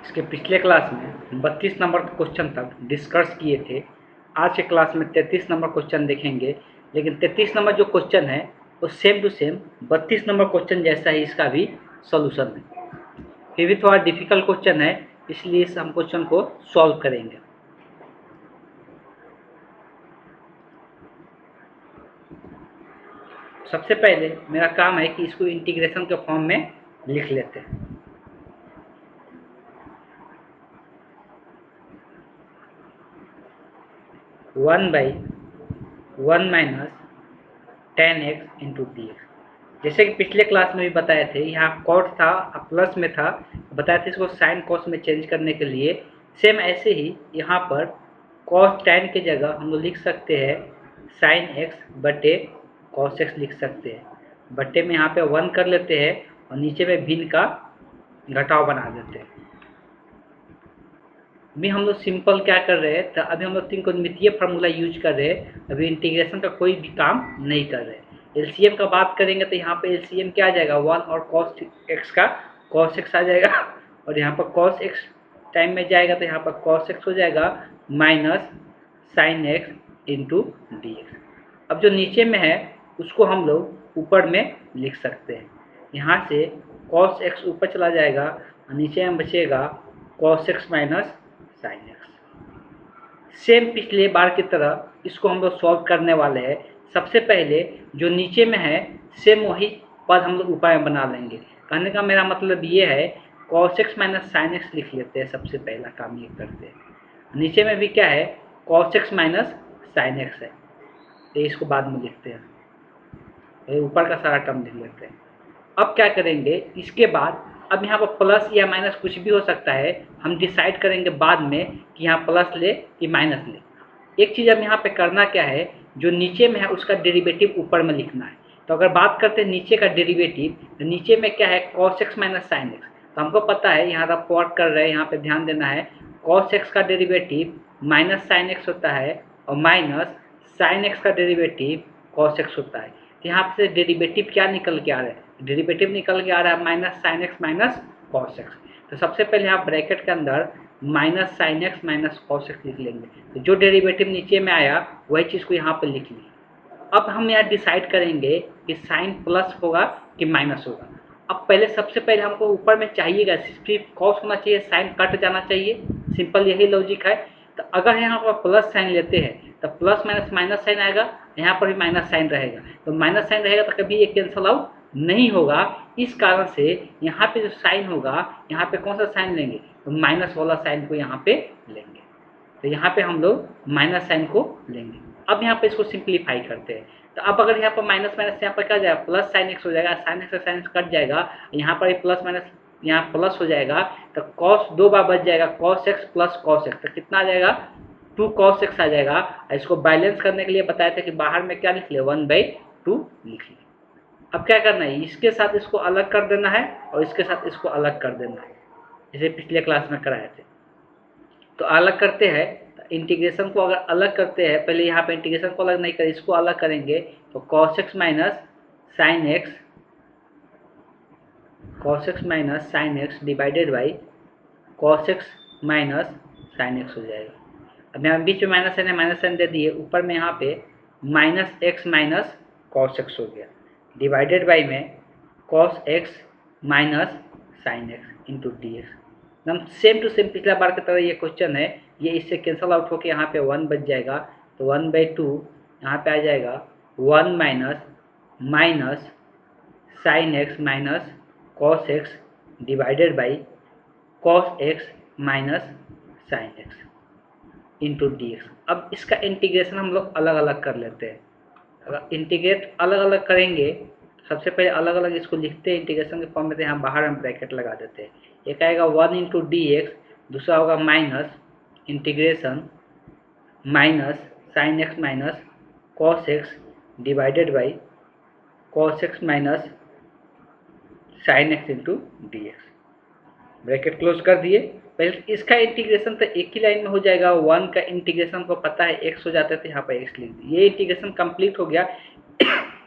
इसके पिछले क्लास में 32 नंबर क्वेश्चन तक डिस्कस किए थे। आज के क्लास में 33 नंबर क्वेश्चन देखेंगे, लेकिन 33 नंबर जो क्वेश्चन है वो same to same 32 number question जैसा ही इसका भी सॉल्यूशन है। फिर भी थोड़ा डिफिकल्ट क्वेश्चन है, इसलिए इस हम क्वेश्चन को सॉल्व करेंगे। सबसे पहले मेरा काम है कि इसको इंटीग्रेशन के फॉर्म में लिख लेते हैं। One by one minus 10x into d x. जैसे कि पिछले क्लास में भी बताए थे, यहाँ कॉट था प्लस में था, बताया था इसको साइन कॉस में चेंज करने के लिए। सेम ऐसे ही यहाँ पर कॉस टेन की जगह हम लोग लिख सकते हैं साइन एक्स बटे कॉस एक्स लिख सकते हैं। बटे में यहाँ पे 1 कर लेते हैं और नीचे में भिन्न का घटाव बना देते हैं। अभी हम लोग सिंपल क्या कर रहे हैं, तो अभी हम लोग त्रिकोणमितीय फार्मूला यूज कर रहे हैं। अभी इंटीग्रेशन का कोई भी काम नहीं कर रहे हैं। एलसीएम का बात करेंगे तो यहाँ पे एलसीएम क्या आ जाएगा, 1 और कॉस एक्स का कॉस एक्स आ जाएगा, और यहाँ पर कॉस एक्स टाइम में जाएगा तो यहाँ पर कॉस एक्स हो जाएगा minus sign x into d x. अब जो नीचे में है उसको हम लोग ऊपर में लिख सकते हैं। यहाँ से कॉस एक्स ऊपर चला जाएगा और नीचे में बचेगा cos x minus sine x. Same पिछले बार की तरह इसको हम लोग सॉल्व करने वाले हैं। सबसे पहले जो नीचे में है सेम वही पद हम लोग ऊपर में बना लेंगे। कहने का मेरा मतलब ये है cos x minus sine x लिख लेते हैं। सबसे पहला काम ये करते हैं। नीचे में भी क्या है, cos x minus sine x है, तो इसको बाद में लिखते हैं। तो ऊपर का सारा टर्म लिख लेते हैं। अब क्या करेंगे, इसके बाद अब यहाँ पर प्लस या माइनस कुछ भी हो सकता है, हम डिसाइड करेंगे बाद में कि यहाँ प्लस ले कि माइनस ले। एक चीज़ अब यहाँ पे करना क्या है, जो नीचे में है उसका डेरिवेटिव ऊपर में लिखना है। तो अगर बात करते हैं नीचे का डेरिवेटिव, तो नीचे में क्या है cos x minus sine x. तो हमको पता है, यहाँ रफ वर्क कर रहे हैं, यहाँ पे ध्यान देना है। कॉस एक्स का डेरिवेटिव माइनस साइन एक्स होता है और माइनस साइन एक्स का डेरिवेटिव कॉस एक्स होता है। तो यहाँ से डेरिवेटिव क्या निकल के आ रहा है, डेरिवेटिव निकल के आ रहा है minus sine x minus cos x. तो सबसे पहले यहाँ ब्रैकेट के अंदर minus sine x minus cos x लिख लेंगे। तो जो डेरिवेटिव नीचे में आया वही चीज़ को यहाँ पर लिख ली। अब हम यहाँ डिसाइड करेंगे कि साइन प्लस होगा कि माइनस होगा। अब पहले सबसे पहले हमको ऊपर में चाहिएगा सिर्फ कॉस होना चाहिए, साइन कट जाना चाहिए। सिंपल यही लॉजिक है। तो अगर यहाँ पर प्लस साइन लेते हैं तो प्लस माइनस माइनस साइन आएगा, यहाँ पर भी माइनस साइन रहेगा। तो माइनस साइन रहेगा तो कभी ये कैंसल आउट नहीं होगा। इस कारण से यहाँ पे जो साइन होगा, यहाँ पे कौन सा साइन लेंगे, तो माइनस वाला साइन को यहाँ पे लेंगे। तो यहाँ पे हम लोग माइनस साइन को लेंगे। अब यहाँ पे इसको सिंप्लीफाई करते हैं। तो अब अगर यहाँ पर माइनस माइनस यहाँ पर क्या जाएगा, प्लस साइन एक्स हो जाएगा, sine x sine x cut जाएगा, यहाँ पर प्लस माइनस यहाँ प्लस हो जाएगा। तो कॉस 2 बार बच जाएगा, cos x plus cos x. तो कितना आ जाएगा, 2 cos x आ जाएगा। इसको बैलेंस करने के लिए बताया था कि बाहर में क्या लिख ले, 1/2 लिख ले। अब क्या करना है, इसके साथ इसको अलग कर देना है और इसके साथ इसको अलग कर देना है, जैसे पिछले क्लास में कराए थे। तो अलग करते हैं, तो इंटीग्रेशन को अगर अलग करते हैं, पहले यहाँ पे इंटीग्रेशन को अलग नहीं करें, इसको अलग करेंगे। तो cos x minus sine x, cos x minus sine x divided by cos x minus sine x हो जाएगा। अब यहाँ बीच में माइनस साइन है, माइनस साइन दे दिए, ऊपर में यहाँ पे minus x minus cos x हो गया, डिवाइडेड बाई में cos x minus sign x into d x. एकदम सेम टू सेम पिछला बार की तरह ये क्वेश्चन है। ये इससे कैंसल आउट होकर यहाँ पे 1 बच जाएगा। तो 1/2 यहाँ पे आ जाएगा 1 minus minus sine x minus cos x divided by cos x minus sign x into d x. अब इसका इंटीग्रेशन हम लोग अलग अलग कर लेते हैं। अगर इंटीग्रेट अलग अलग करेंगे, सबसे पहले अलग अलग इसको लिखते हैं इंटीग्रेशन के फॉर्म में। तो यहाँ बाहर हम ब्रैकेट लगा देते हैं। एक आएगा 1 इंटू डी एक्स, दूसरा होगा minus integration minus sine x minus cos x divided by cos x minus sign x into d x. Bracket close कर दिए। पहले इसका इंटीग्रेशन तो एक ही लाइन में हो जाएगा। 1 का इंटीग्रेशन को पता है x हो जाता है, तो यहाँ पर x लिख दिए। ये इंटीग्रेशन कंप्लीट हो गया,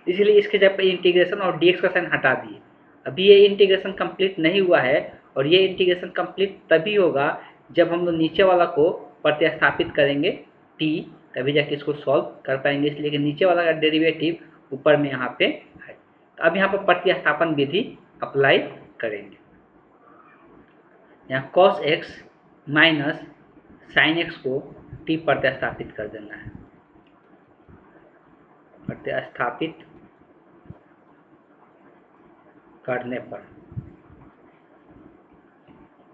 इसलिए इसके जगह पर इंटीग्रेशन और dx का साइन हटा दिए। अभी ये इंटीग्रेशन कंप्लीट नहीं हुआ है और ये इंटीग्रेशन कंप्लीट तभी होगा जब हम लोग नीचे वाला को प्रतिस्थापित करेंगे t, तभी जाके इसको सॉल्व कर पाएंगे, इसलिए कि नीचे वाला का डेरिवेटिव ऊपर में यहाँ पे है। तो अब यहाँ पर प्रतिस्थापन विधि अप्लाई करेंगे। यहाँ cos x minus sine x को t प्रतिस्थापित कर देना है। प्रतिस्थापित करने पर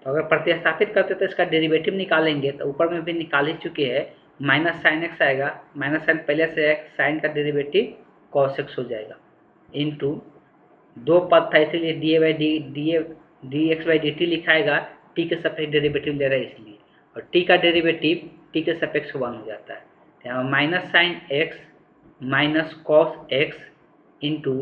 तो अगर प्रतिस्थापित करते तो इसका डेरिवेटिव निकालेंगे, तो ऊपर में भी निकाल ही चुके हैं, माइनस साइन एक्स आएगा, माइनस साइन पहले से है, साइन का डेरिवेटिव कॉस एक्स हो जाएगा, इनटू दो पद था इसीलिए d x by d t लिखाएगा, टी के सापेक्ष डेरिवेटिव ले रहा है इसलिए, और टी का डेरिवेटिव टी के सापेक्ष 1 हो जाता है। यहाँ minus sine x minus cos x into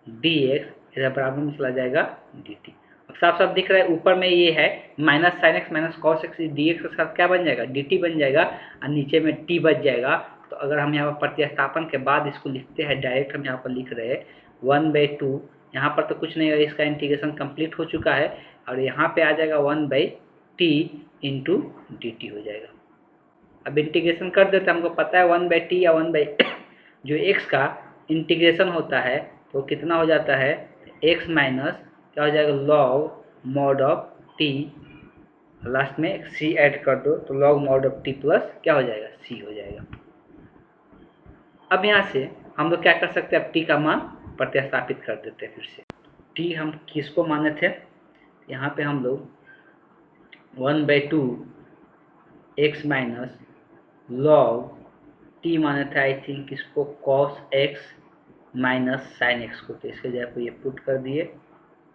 d x, इधर बराबर में चला जाएगा डी टी। अब साफ साफ दिख रहा है ऊपर में ये है minus sine x minus cos x, D x के साथ क्या बन जाएगा, डी टी बन जाएगा, और नीचे में टी बच जाएगा। तो अगर हम यहाँ पर प्रतिस्थापन के बाद इसको लिखते हैं, डायरेक्ट हम यहाँ पर लिख रहे हैं 1/2, यहाँ पर तो कुछ नहीं है, इसका इंटीग्रेशन कंप्लीट हो चुका है, और यहाँ पे आ जाएगा 1/t इंटू डी टी हो जाएगा। अब इंटीग्रेशन कर देते हैं, हमको पता है 1/t या 1 जो x का इंटीग्रेशन होता है तो कितना हो जाता है, x माइनस क्या हो जाएगा log mod of t, last में c ऐड कर दो तो log mod of t plus क्या हो जाएगा, c हो जाएगा। अब यहाँ से हम लोग क्या कर सकते हैं, अब t का मान प्रतिस्थापित कर देते हैं। फिर से t हम किसको माने थे, यहाँ पे हम लोग 1/2 x माइनस log t माने थे, आई थिंक इसको cos x minus sine x को, तो इसके जगह पर ये पुट कर दिए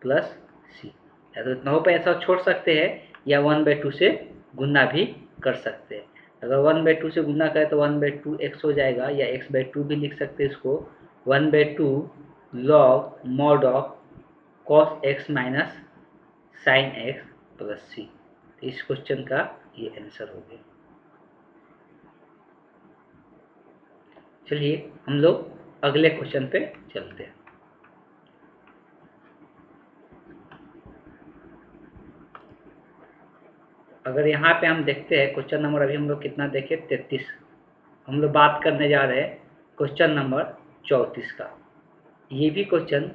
प्लस c, या तो इतना हो पाए ऐसा छोड़ सकते हैं, या 1/2 से गुना भी कर सकते हैं। अगर 1/2 से गुना करें तो 1/2 x हो जाएगा, या x/2 भी लिख सकते हैं इसको, 1/2 log mod of cos x minus sine x plus c। इस क्वेश्चन का ये आंसर हो गया। चलिए हम लोग अगले क्वेश्चन पे चलते हैं। अगर यहाँ पे हम देखते हैं क्वेश्चन नंबर, अभी हम लोग कितना देखे 33, हम लोग बात करने जा रहे हैं क्वेश्चन नंबर 34 का। ये भी क्वेश्चन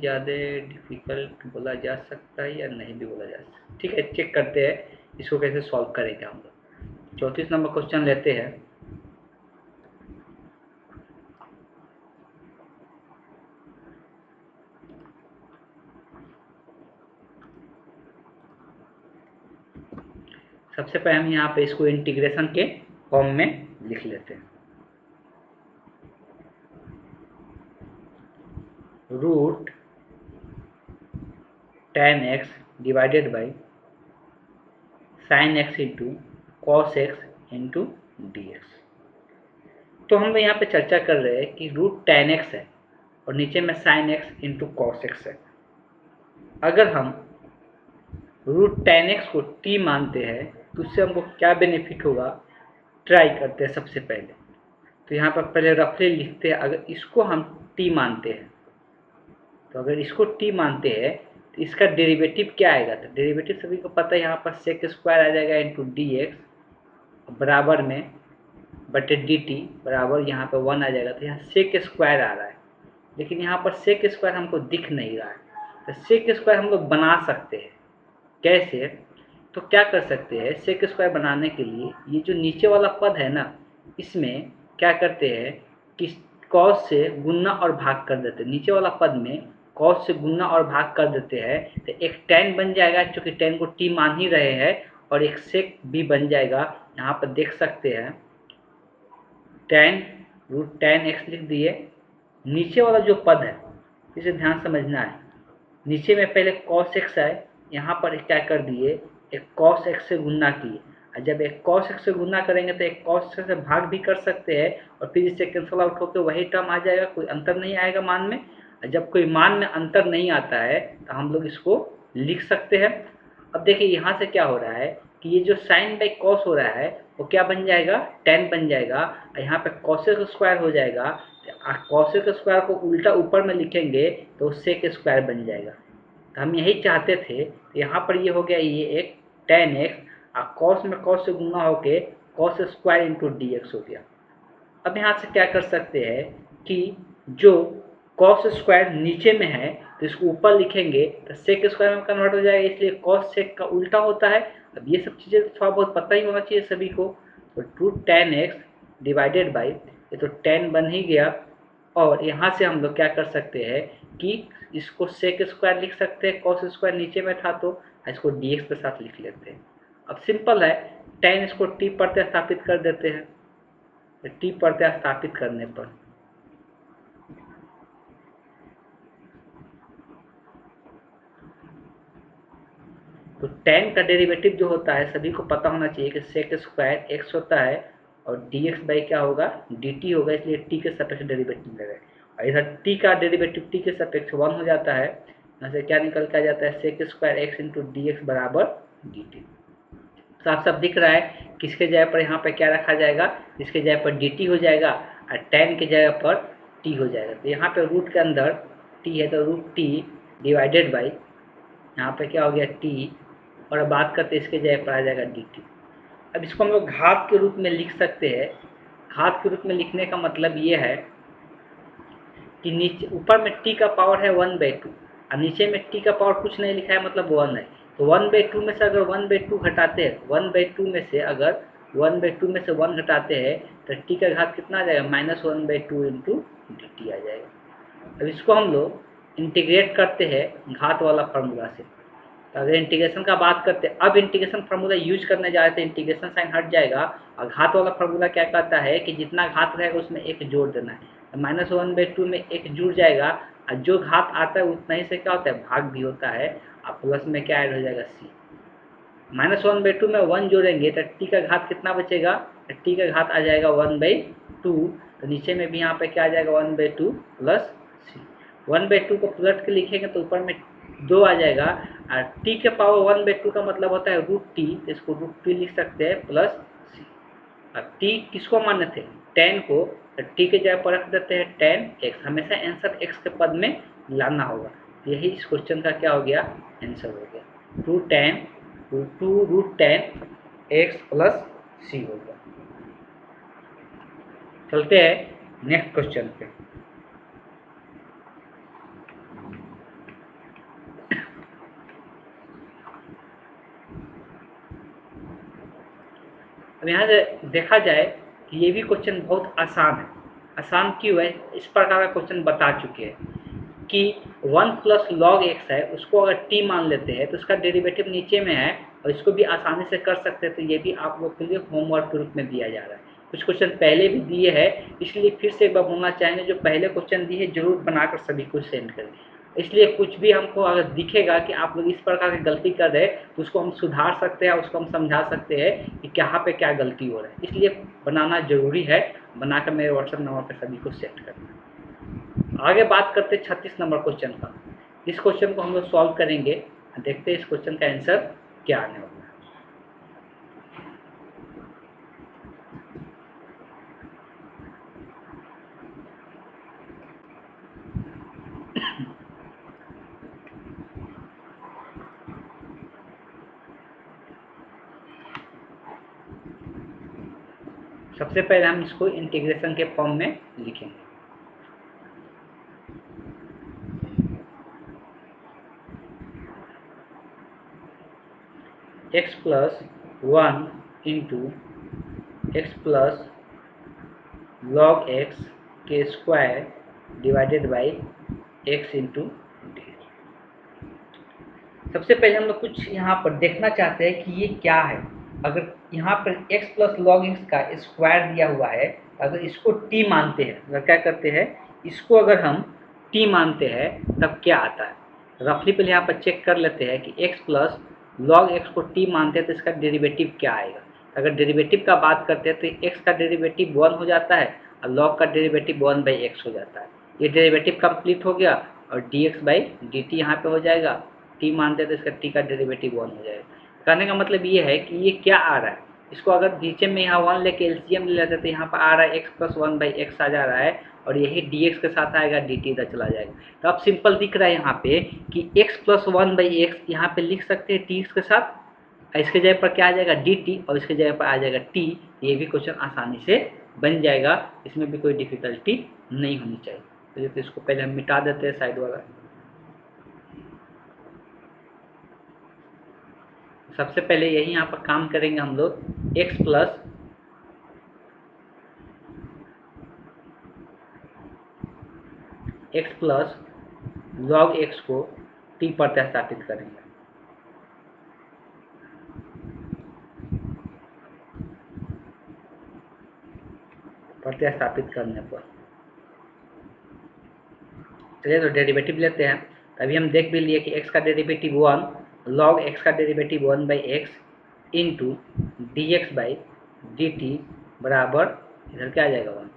ज़्यादा डिफिकल्ट बोला जा सकता है या नहीं भी बोला जा सकता, ठीक है, चेक करते हैं इसको कैसे सॉल्व करेंगे हम लोग। 34 नंबर क्वेश्चन लेते हैं। सबसे पहले हम यहाँ पे इसको इंटीग्रेशन के फॉर्म में लिख लेते हैं। Root tan x divided by sine x into cos x into d x. तो हम लोग यहाँ पे चर्चा कर रहे हैं कि रूट tan x है और नीचे में sign x into cos x है। अगर हम रूट tan x को t मानते हैं तो उससे हमको क्या बेनिफिट होगा, ट्राई करते हैं सबसे पहले। तो यहाँ पर पहले रफली लिखते हैं, अगर इसको हम t मानते हैं, तो अगर इसको t मानते हैं तो इसका डेरिवेटिव क्या आएगा, तो डेरिवेटिव सभी को पता है, यहाँ पर सेक स्क्वायर आ जाएगा इंटू डी एक्स बराबर में बटे डी टी बराबर यहाँ पर 1 आ जाएगा। तो यहाँ सेक स्क्वायर आ रहा है, लेकिन यहाँ पर सेक स्क्वायर हमको दिख नहीं रहा है, तो सेक स्क्वायर हम लोग बना सकते हैं। कैसे, तो क्या कर सकते हैं, सेक स्क्वायर बनाने के लिए ये जो नीचे वाला पद है ना, इसमें क्या करते हैं कि कॉस से गुना और भाग कर देते हैं। नीचे वाला पद में कॉस से गुना और भाग कर देते हैं, तो एक tan बन जाएगा, क्योंकि tan को t मान ही रहे हैं, और एक सेक भी बन जाएगा। यहाँ पर देख सकते हैं tan रूट tan x लिख दिए। नीचे वाला जो पद है इसे ध्यान समझना है, नीचे में पहले cos x है, यहाँ पर क्या कर दिए, एक cos x से गुना किए, और जब एक cos x से गुना करेंगे तो एक cos x से भाग भी कर सकते हैं, और फिर इससे कैंसल आउट होकर वही टर्म आ जाएगा, कोई अंतर नहीं आएगा मान में। जब कोई मान में अंतर नहीं आता है तो हम लोग इसको लिख सकते हैं। अब देखिए यहाँ से क्या हो रहा है कि ये जो साइन बाई कॉस हो रहा है वो क्या बन जाएगा, tan बन जाएगा, और यहाँ पे कॉसेक स्क्वायर हो जाएगा। कॉसेक स्क्वायर को उल्टा ऊपर में लिखेंगे तो सेक स्क्वायर बन जाएगा। तो हम यही चाहते थे। तो यहाँ पर ये हो गया ये एक tan x और कॉस में कॉस से गुना होके cos square into d x हो गया। अब यहाँ से क्या कर सकते हैं कि जो कॉस स्क्वायर नीचे में है तो इसको ऊपर लिखेंगे तो सेक स्क्वायर में कन्वर्ट हो जाएगा, इसलिए कॉस सेक का उल्टा होता है। अब ये सब चीज़ें थोड़ा बहुत पता ही होना चाहिए सभी को। तो root tan x divided by, ये तो tan बन ही गया, और यहाँ से हम लोग क्या कर सकते हैं कि इसको सेक स्क्वायर लिख सकते हैं, कॉस स्क्वायर नीचे में था तो इसको dx के साथ लिख लेते हैं। अब सिंपल है, tan इसको t पर स्थापित कर देते हैं। टी प्रत्यय स्थापित करने पर तो tan का डेरिवेटिव जो होता है सभी को पता होना चाहिए कि सेक स्क्वायर x होता है और dx बाई क्या होगा dt होगा, इसलिए t के सापेक्ष डेरिवेटिव ले रहे हैं। और इधर t का डेरिवेटिव t के सापेक्ष 1 हो जाता है, यहाँ से क्या निकल के आ जाता है sec square x into d x बराबर dt। साफ साफ दिख रहा है किसके जगह पर यहाँ पर क्या रखा जाएगा, इसके जगह पर dt हो जाएगा और tan के जगह पर t हो जाएगा। तो यहाँ पे रूट के अंदर t है तो रूट t डिवाइडेड बाई यहाँ पे क्या हो गया t, और अब बात करते हैं इसके जगह पर आ जाएगा dt। अब इसको हम लोग घात के रूप में लिख सकते हैं। घात के रूप में लिखने का मतलब ये है कि नीचे ऊपर में t का पावर है 1/2 और नीचे में t का पावर कुछ नहीं लिखा है मतलब 1 है। तो 1/2 में से अगर 1/2 घटाते हैं, 1/2 में से अगर 1/2 में से 1 घटाते हैं तो t का घात कितना आ जाएगा -1/2 इंटू dt आ जाएगा। अब इसको हम लोग इंटीग्रेट करते हैं घात वाला फार्मूला से। तो अगर इंटीग्रेशन का बात करते हैं, अब इंटीग्रेशन फार्मूला यूज करने जा रहे थे, इंटीग्रेशन साइन हट जाएगा और घात वाला फार्मूला क्या कहता है कि जितना घात रहेगा उसमें एक जोड़ देना है। -1/2 में एक जुड़ जाएगा और जो घात आता है उतना ही से क्या होता है भाग भी होता है और प्लस में क्या ऐड हो जाएगा c। -1/2 में 1 जोड़ेंगे तो t का घात कितना बचेगा, तो t का घात आ जाएगा 1/2। तो नीचे में भी यहाँ पे क्या आ जाएगा 1/2 प्लस c। 1/2 को पलट के लिखेंगे तो ऊपर में 2 आ जाएगा और t के पावर 1/2 का मतलब होता है रूट t, इसको रूट t लिख सकते हैं प्लस c। अब t किसको माने थे tan को, तो t के जगह पर रख देते हैं tan x। हमेशा आंसर x के पद में लाना होगा। यही इस क्वेश्चन का क्या हो गया आंसर हो गया 2 root tan x plus c हो गया। चलते हैं नेक्स्ट क्वेश्चन पे। अब यहाँ से देखा जाए कि ये भी क्वेश्चन बहुत आसान है। आसान क्यों है, इस प्रकार का क्वेश्चन बता चुके हैं कि 1 प्लस लॉग एक्स है, उसको अगर t मान लेते हैं तो उसका डेरिवेटिव नीचे में है और इसको भी आसानी से कर सकते हैं। तो ये भी आप लोग के लिए होमवर्क के रूप में दिया जा रहा है। कुछ क्वेश्चन पहले भी दिए हैं, इसलिए फिर से एक बार बोलना चाहेंगे जो पहले क्वेश्चन दिए जरूर बनाकर सभी को सेंड करें। इसलिए कुछ भी हमको अगर दिखेगा कि आप लोग इस प्रकार की गलती कर रहे हैं तो उसको हम सुधार सकते हैं, उसको हम समझा सकते हैं कि कहाँ पे क्या गलती हो रहा है। इसलिए बनाना जरूरी है, बनाकर मेरे व्हाट्सएप नंबर पर सभी को सेंड करना। आगे बात करते हैं 36 नंबर क्वेश्चन का। इस क्वेश्चन को हम लोग सॉल्व करेंगे, देखते हैं इस क्वेश्चन का आंसर क्या आने वाला है। सबसे पहले हम इसको इंटीग्रेशन के फॉर्म में लिखेंगे। x plus 1 into x plus log x के square divided by x into d. सबसे पहले हम लोग कुछ यहाँ पर देखना चाहते हैं कि ये क्या है। अगर यहाँ पर x प्लस लॉग एक्स का स्क्वायर दिया हुआ है, अगर इसको t मानते हैं, अगर क्या करते हैं इसको अगर हम t मानते हैं तब क्या आता है। रफली पहले यहाँ पर चेक कर लेते हैं कि x प्लस लॉग एक्स को t मानते हैं तो इसका डेरिवेटिव क्या आएगा। अगर डेरिवेटिव का बात करते हैं तो x का डेरिवेटिव 1 हो जाता है और log का डेरिवेटिव 1/x हो जाता है। ये डेरिवेटिव कंप्लीट हो गया और dx/dt यहाँ पे हो जाएगा। t मानते हैं तो इसका t का डेरिवेटिव 1 हो जाएगा। कहने का मतलब ये है कि ये क्या आ रहा है, इसको अगर नीचे में यहाँ 1 लेके एलसीएम ले लेते तो यहाँ पर आ रहा है x प्लस 1/x आ जा रहा है और यही dx के साथ आएगा, dt इधर चला जाएगा। तो अब सिंपल दिख रहा है यहाँ पे कि x प्लस 1/x यहाँ पे लिख सकते हैं dx के साथ, इसके जगह पर क्या आ जाएगा dt, और इसके जगह पर आ जाएगा t। ये भी क्वेश्चन आसानी से बन जाएगा, इसमें भी कोई डिफिकल्टी नहीं होनी चाहिए। तो इसको पहले हम मिटा देते हैं साइड वाला। सबसे पहले यही यहाँ पर काम करेंगे हम लोग, x प्लस log x को t पर प्रतिस्थापित करेंगे। प्रतिस्थापित करने पर चलिए तो डेरिवेटिव लेते हैं। अभी हम देख भी लिए कि x का डेरिवेटिव 1, log x का डेरिवेटिव 1/x इंटू dx/dt बराबर इधर क्या आ जाएगा 1।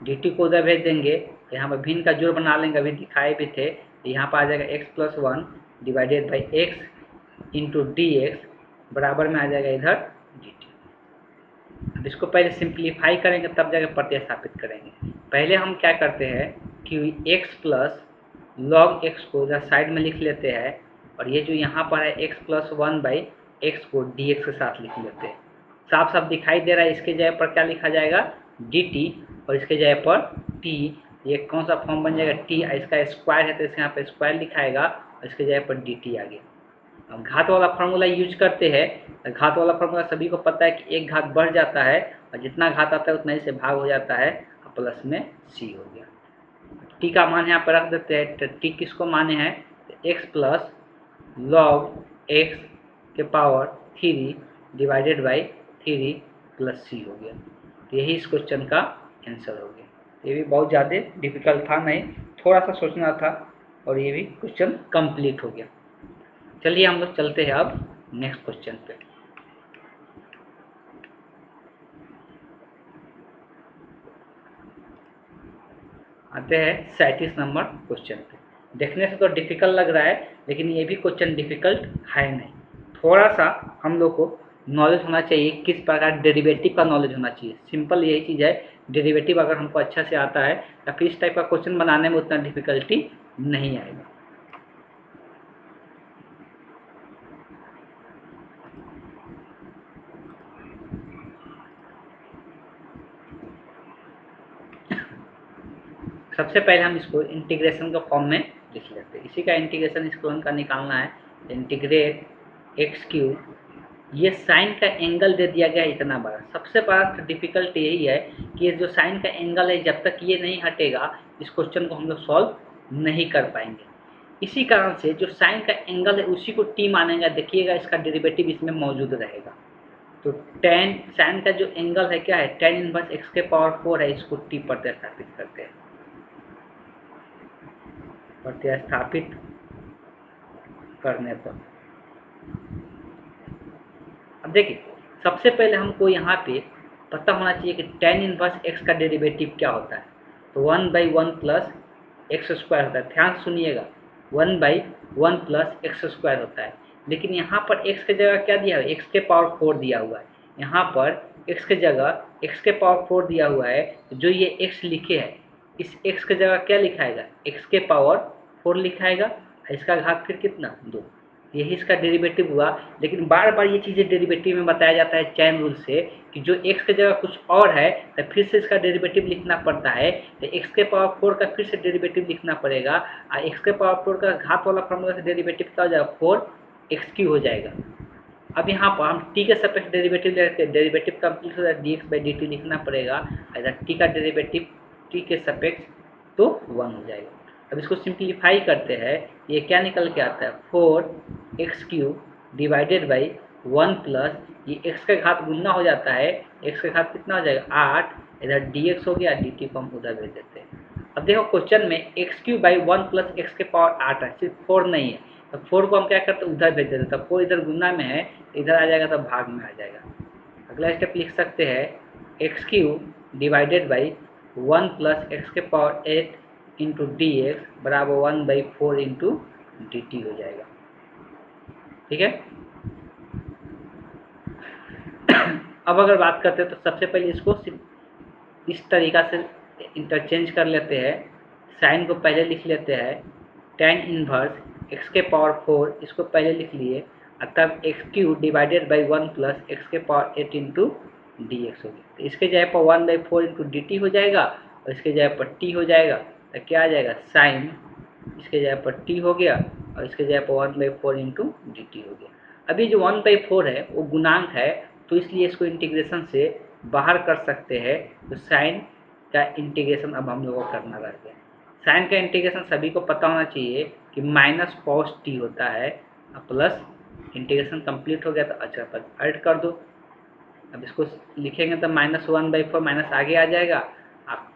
dt को उधर भेज देंगे तो यहाँ पर भिन्न का जोड़ बना लेंगे, अभी दिखाए भी थे। यहाँ पर आ जाएगा x plus 1 divided by x into dx बराबर में आ जाएगा इधर dt। अब इसको पहले सिंप्लीफाई करेंगे तब जाकर प्रतिस्थापित करेंगे। पहले हम क्या करते हैं कि x प्लस log x को इधर साइड में लिख लेते हैं, और ये जो यहाँ पर है x प्लस 1/x को dx के साथ लिख लेते हैं। साफ साफ दिखाई दे रहा है, इसके जगह पर क्या लिखा जाएगा dt, और इसके जगह पर t। ये कौन सा फॉर्म बन जाएगा t, इसका स्क्वायर है तो इसे यहाँ पर स्क्वायर लिखाएगा, और इसके जगह पर dt आ गया। अब घात वाला फार्मूला यूज करते हैं। घात वाला फार्मूला सभी को पता है कि एक घात बढ़ जाता है और जितना घात आता है उतना ही से भाग हो जाता है, और प्लस में c हो गया। टी का मान यहाँ पर रख देते हैं। तो टी किसको माने हैं, x प्लस log x के power 3 divided by 3 plus c हो गया। तो यही इस क्वेश्चन का आंसर हो गया। ये भी बहुत ज़्यादा डिफिकल्ट था नहीं, थोड़ा सा सोचना था, और ये भी क्वेश्चन कंप्लीट हो गया। चलिए हम लोग चलते हैं अब नेक्स्ट क्वेश्चन पे। आते हैं 37 नंबर क्वेश्चन पे। देखने से तो डिफिकल्ट लग रहा है, लेकिन ये भी क्वेश्चन डिफिकल्ट है नहीं। थोड़ा सा हम लोग को नॉलेज होना चाहिए, किस प्रकार डेरिवेटिव का नॉलेज होना चाहिए। सिंपल यही चीज़ है, डेरिवेटिव अगर हमको अच्छा से आता है या फिर इस टाइप का क्वेश्चन बनाने में उतना डिफिकल्टी नहीं आएगा। सबसे पहले हम इसको इंटीग्रेशन का फॉर्म में लिख लेते हैं। इसी का इंटीग्रेशन इसको का निकालना है। इंटीग्रेट एक्स क्यूब, ये साइन का एंगल दे दिया गया है इतना बड़ा। सबसे बड़ा डिफिकल्ट यही है कि ये जो साइन का एंगल है, जब तक ये नहीं हटेगा इस क्वेश्चन को हम लोग सॉल्व नहीं कर पाएंगे। इसी कारण से जो साइन का एंगल है उसी को टी मानेंगे। देखिएगा इसका डेरिवेटिव इसमें मौजूद रहेगा। तो टेन साइन का जो एंगल है क्या है, टेन इनवर्स एक्स के पावर 4 है, इसको टी पर प्रतिस्थापित करते हैं। प्रतिस्थापित करने पर अब देखिए, सबसे पहले हमको यहाँ पे पता होना चाहिए कि टेन इनवर्स एक्स का डेरिवेटिव क्या होता है। तो 1/1 प्लस एक्स स्क्वायर होता है। ध्यान सुनिएगा, 1/1 प्लस एक्स स्क्वायर होता है। लेकिन यहाँ पर x के जगह क्या दिया है, x के पावर 4 दिया हुआ है। यहाँ पर x के जगह x के पावर 4 दिया हुआ है। जो ये x लिखे है, इस x के जगह क्या लिखाएगा, x के पावर 4 लिखाएगा। इसका घात फिर कितना, 2। यही इसका डेरिवेटिव हुआ। लेकिन बार बार ये चीज़ें डेरिवेटिव में बताया जाता है चैन रूल से, कि जो x के जगह कुछ और है तो फिर से इसका डेरिवेटिव लिखना पड़ता है। तो x के पावर 4 का फिर से डेरिवेटिव लिखना पड़ेगा, और x के पावर 4 का घात वाला फॉर्मूला से डेरिवेटिव क्या हो जाएगा, 4x³ हो जाएगा। अब यहाँ पर हम t के सापेक्ष डेरिवेटिव लेते हैं, डेरिवेटिव कंप्लीट हो जाए dx/dt लिखना पड़ेगा। अगर t का डेरिवेटिव t के सापेक्ष तो 1 हो जाएगा। अब इसको सिंप्लीफाई करते हैं, ये क्या निकल के आता है, 4x³ डिवाइडेड बाई 1 प्लस ये x का घात गुना हो जाता है, x का घात कितना हो जाएगा, 8। इधर dx हो गया, dt को हम उधर भेज देते हैं। अब देखो क्वेश्चन में x³/1 प्लस x के पावर 8 है, सिर्फ 4 नहीं है। तो 4 को हम क्या करते हैं, उधर भेज देते हैं। तो 4 इधर गुना में है, इधर आ जाएगा तो भाग में आ जाएगा। अगला स्टेप लिख सकते हैं, x³ divided by 1 plus x के पावर 8 इंटू dx बराबर 1/4 इंटू dt हो जाएगा। ठीक है। अब अगर बात करते हैं तो सबसे पहले इसको इस तरीका से इंटरचेंज कर लेते हैं, साइन को पहले लिख लेते हैं, tan इनवर्स एक्स के पावर 4 इसको पहले लिख लिए, तब x Q divided by 1 plus x के पावर 8 इंटू डी एक्स हो गया। तो इसके जगह पर 1/4 इंटू डी टी हो जाएगा और इसके जगह पर टी हो जाएगा, तो क्या आ जाएगा साइन, इसके जगह पर टी हो गया और इसके जगह पर 1/4 इंटू डी टी हो गया। अभी जो 1/4 है वो गुणांक है, तो इसलिए इसको इंटीग्रेशन से बाहर कर सकते हैं, तो साइन का इंटीग्रेशन अब हम लोगों को करना रह गया। साइन का इंटीग्रेशन सभी को पता होना चाहिए कि माइनस कॉस टी होता है, प्लस इंटीग्रेशन कंप्लीट हो गया तो अच्छा पर ऐड कर दो। अब इसको लिखेंगे तो -1/4 माइनस आगे आ जाएगा,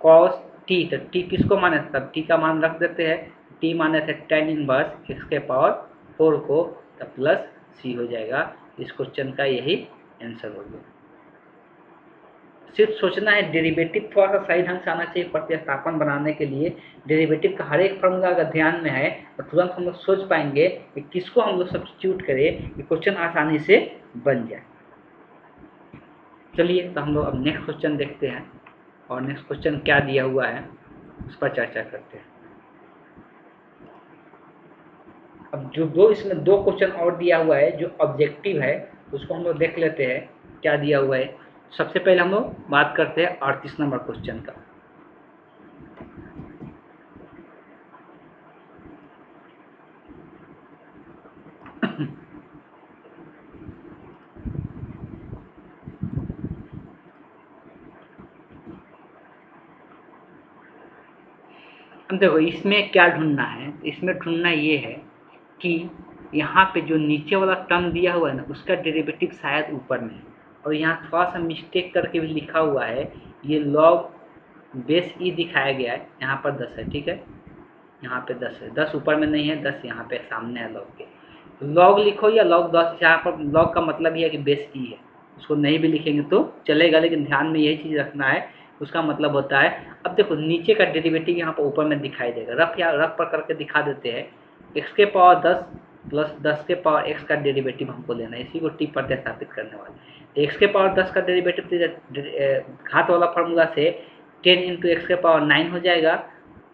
कॉस टी, तो टी किसको माने थे, तब टी का मान रख देते हैं, टी माने थे tan इनवर्स एक्स के पावर 4 को, तब प्लस सी हो जाएगा। इस क्वेश्चन का यही आंसर हो गया। सिर्फ सोचना है, डेरिवेटिव थोड़ा सा सही ढंग से आना चाहिए प्रतिस्थापन बनाने के लिए। डेरिवेटिव का हर एक फॉर्मूला अगर ध्यान में है तो तुरंत हम लोग सोच पाएंगे कि किसको हम लोग सब्स्टिट्यूट करें कि क्वेश्चन आसानी से बन जाए। चलिए तो हम लोग अब नेक्स्ट क्वेश्चन देखते हैं, और नेक्स्ट क्वेश्चन क्या दिया हुआ है उस पर चर्चा करते हैं। अब जो इसमें दो क्वेश्चन और दिया हुआ है जो ऑब्जेक्टिव है, उसको हम लोग देख लेते हैं क्या दिया हुआ है। सबसे पहले हम लोग बात करते हैं 38 नंबर क्वेश्चन का। अब देखो इसमें क्या ढूंढना है, इसमें ढूंढना ये है कि यहाँ पे जो नीचे वाला टर्म दिया हुआ है ना उसका डेरिवेटिव शायद ऊपर में है, और यहाँ थोड़ा सा मिस्टेक करके भी लिखा हुआ है, ये लॉग बेस ई दिखाया गया है, यहाँ पर 10 है, ठीक है, यहाँ पे 10 है, 10 ऊपर में नहीं है, 10 यहाँ पे सामने है लॉग के। लॉग लिखो या लॉग 10, यहाँ पर लॉग का मतलब ये है कि बेस ई है, उसको नहीं भी लिखेंगे तो चलेगा, लेकिन ध्यान में यही चीज़ रखना है, उसका मतलब होता है। अब देखो नीचे का डेरिवेटिव यहाँ पर ऊपर में दिखाई देगा, रफ या रफ पर करके दिखा देते हैं। एक्स के पावर 10 प्लस 10 के पावर एक्स का डेरिवेटिव हमको लेना है, इसी को टी प्रतिस्थापित करने वाले। एक्स के पावर 10 का डेरिवेटिव घात वाला फार्मूला से 10 इंटू एक्स के पावर 9 हो जाएगा।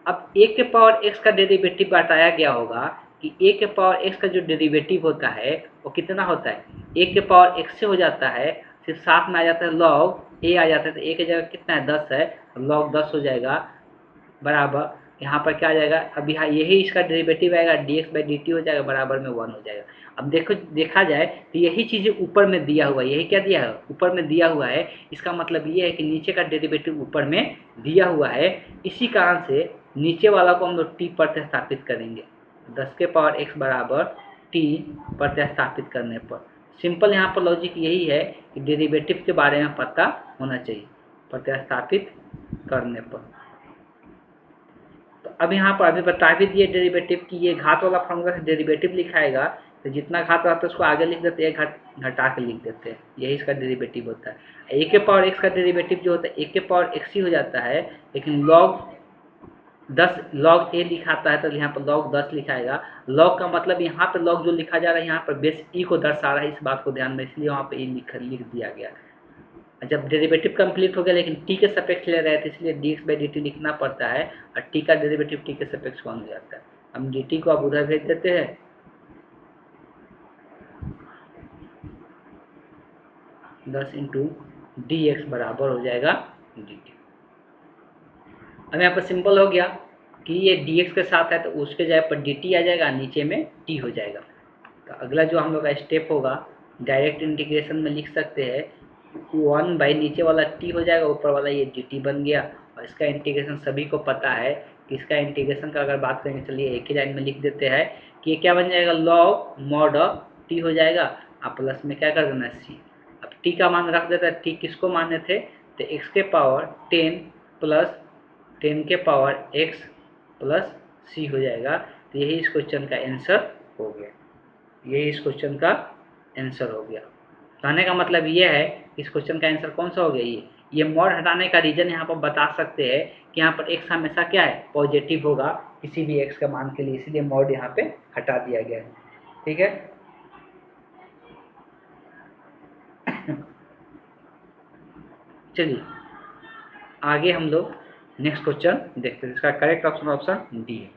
अब ए के पावर एक्स का डेरिवेटिव बताया गया होगा कि ए के पावर एक्स का जो डेरिवेटिव होता है वो कितना होता है, ए के पावर एक्स से हो जाता है, सिर्फ साथ में आ जाता है लॉग ए आ जाता है, तो ए की जगह कितना है 10 है, लॉग 10 हो जाएगा, बराबर यहाँ पर क्या आ जाएगा, अब यहाँ यही इसका डेरिवेटिव आएगा, dx बाई dt हो जाएगा, बराबर में 1 हो जाएगा। अब देखो देखा जाए तो यही चीज़ें ऊपर में दिया हुआ है, यही क्या दिया है ऊपर में दिया हुआ है, इसका मतलब ये है कि नीचे का डेरिवेटिव ऊपर में दिया हुआ है। इसी कारण से नीचे वाला को हम लोग टी प्रतिस्थापित करेंगे, 10 के पावर x बराबर टी प्रतिस्थापित करने पर। सिंपल यहाँ पर लॉजिक यही है कि डेरिवेटिव के बारे में पता होना चाहिए प्रतिस्थापित करने पर। तो अब यहाँ पर अभी बता भी दिए डेरिवेटिव की, ये घात वाला फॉर्मूला से डेरिवेटिव लिखाएगा, तो जितना घात रहता है उसको आगे लिख देते हैं, घटा के लिख देते हैं, यही इसका डेरिवेटिव होता है। ए के पावर एक्स का डेरिवेटिव जो होता है ए के पावर एक्स ही हो जाता है, लेकिन लॉग 10 लॉग ए लिखाता है तो यहाँ पर लॉग 10 लिखाएगा। लॉग का मतलब यहाँ पर लॉग जो लिखा जा रहा है यहाँ पर बेस ई को दर्शा रहा है, इस बात को ध्यान में, इसलिए वहाँ पर ई लिख दिया गया। जब डेरिवेटिव कंप्लीट हो गया लेकिन टी के सापेक्ष ले रहे थे, इसलिए dx बाई dt लिखना पड़ता है, और टी का डेरिवेटिव टी के सापेक्ष 1 हो जाता है। हम dt को अब उधर भेज देते हैं, 10 इंटू डी एक्स बराबर हो जाएगा dt। अब यहाँ पर सिंपल हो गया कि ये dx के साथ है तो उसके जगह पर dt आ जाएगा, नीचे में t हो जाएगा। तो अगला जो हम लोग का स्टेप होगा, डायरेक्ट इंटीग्रेशन में लिख सकते हैं, 1 बाई नीचे वाला t हो जाएगा, ऊपर वाला ये dt बन गया। और इसका इंटीग्रेशन सभी को पता है कि इसका इंटीग्रेशन का अगर बात करेंगे, चलिए एक ही लाइन में लिख देते हैं कि ये क्या बन जाएगा, log mod ऑफ t हो जाएगा, आप प्लस में क्या कर देना है c। अब t का मान रख देता है, t किसको माने थे, तो x के पावर 10 प्लस 10 के पावर x प्लस c हो जाएगा। तो यही इस क्वेश्चन का आंसर हो गया, यही इस क्वेश्चन का आंसर हो गया। कहने का मतलब ये है इस क्वेश्चन का आंसर कौन सा हो गया, ये मॉड हटाने का रीजन यहाँ पर बता सकते हैं कि यहाँ पर x हमेशा क्या है, पॉजिटिव होगा किसी भी x का मान के लिए, इसलिए मॉड यहाँ पे हटा दिया गया है, ठीक है। चलिए आगे हम लोग नेक्स्ट क्वेश्चन देखते हैं, इसका करेक्ट ऑप्शन डी है।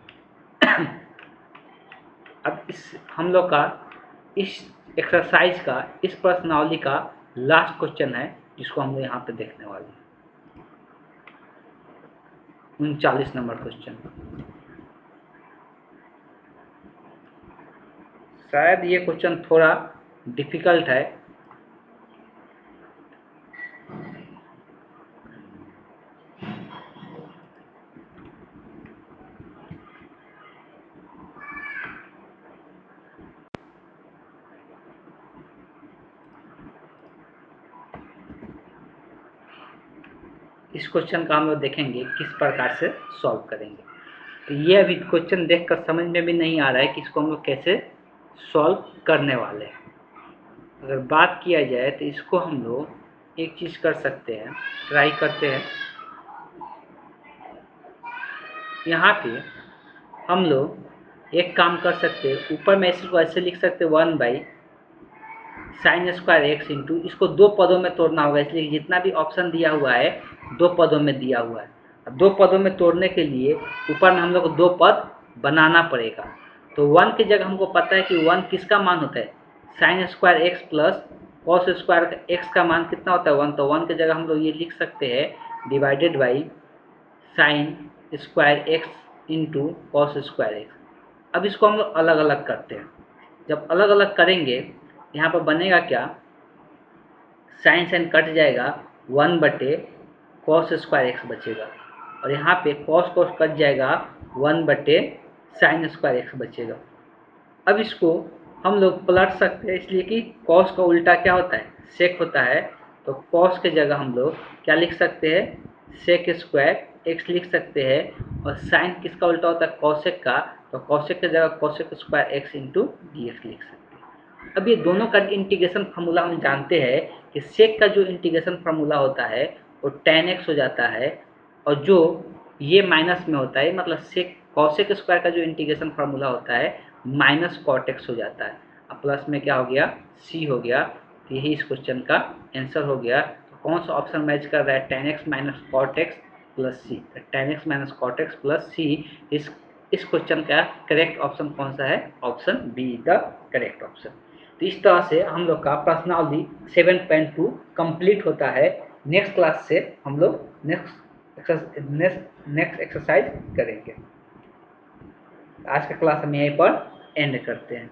अब हम लोग का इस एक्सरसाइज का, इस प्रश्नावली का लास्ट क्वेश्चन है, जिसको हम लोग यहाँ पे देखने वाले हैं, 39 नंबर क्वेश्चन। शायद ये क्वेश्चन थोड़ा डिफिकल्ट है। इस क्वेश्चन का हम लोग देखेंगे किस प्रकार से सॉल्व करेंगे। तो ये अभी क्वेश्चन देखकर समझ में भी नहीं आ रहा है कि इसको हम लोग कैसे सॉल्व करने वाले हैं। अगर बात किया जाए तो इसको हम लोग एक चीज़ कर सकते हैं, ट्राई करते हैं। यहाँ पे हम लोग एक काम कर सकते हैं, ऊपर में इसको ऐसे लिख सकते हैं 1/sin² इंटू, इसको दो पदों में तोड़ना होगा, इसलिए जितना भी ऑप्शन दिया हुआ है दो पदों में दिया हुआ है। अब दो पदों में तोड़ने के लिए ऊपर में हम लोग को दो पद बनाना पड़ेगा। तो 1 की जगह हमको पता है कि 1 किसका मान होता है, sin² प्लस cos² का मान कितना होता है 1। तो 1 की जगह हम लोग ये लिख सकते हैं divided by sin² into cos²। अब इसको हम लोग अलग अलग करते हैं। जब अलग अलग करेंगे यहाँ पर बनेगा क्या, sin कट जाएगा, 1/cos² बचेगा, और यहाँ पे cos कट जाएगा, 1/sin² बचेगा। अब इसको हम लोग पलट सकते हैं, इसलिए कि cos का उल्टा क्या होता है, sec होता है। तो cos के जगह हम लोग क्या लिख सकते हैं, sec² लिख सकते हैं, और sin किसका उल्टा होता है, cosec का। तो cosec की जगह cosec² इंटू dx लिख सकते हैं। अब ये दोनों का इंटीग्रेशन फार्मूला हम जानते हैं कि sec का जो इंटीग्रेशन फार्मूला होता है वो tan x हो जाता है, और जो ये माइनस में होता है, मतलब cosec² का जो इंटीग्रेशन फार्मूला होता है -cot x हो जाता है। अब प्लस में क्या हो गया, c हो गया। तो यही इस क्वेश्चन का आंसर हो गया। तो कौन सा ऑप्शन मैच कर रहा है, tan x - cot x plus c। tan x - cot x plus c, इस क्वेश्चन का करेक्ट ऑप्शन कौन सा है, option be the correct option. तो इस तरह से हम लोग का प्रश्नावली 7.2 कंप्लीट होता है। नेक्स्ट क्लास से हम लोग नेक्स्ट एक्सरसाइज करेंगे। आज का क्लास हम यहीं पर एंड करते हैं।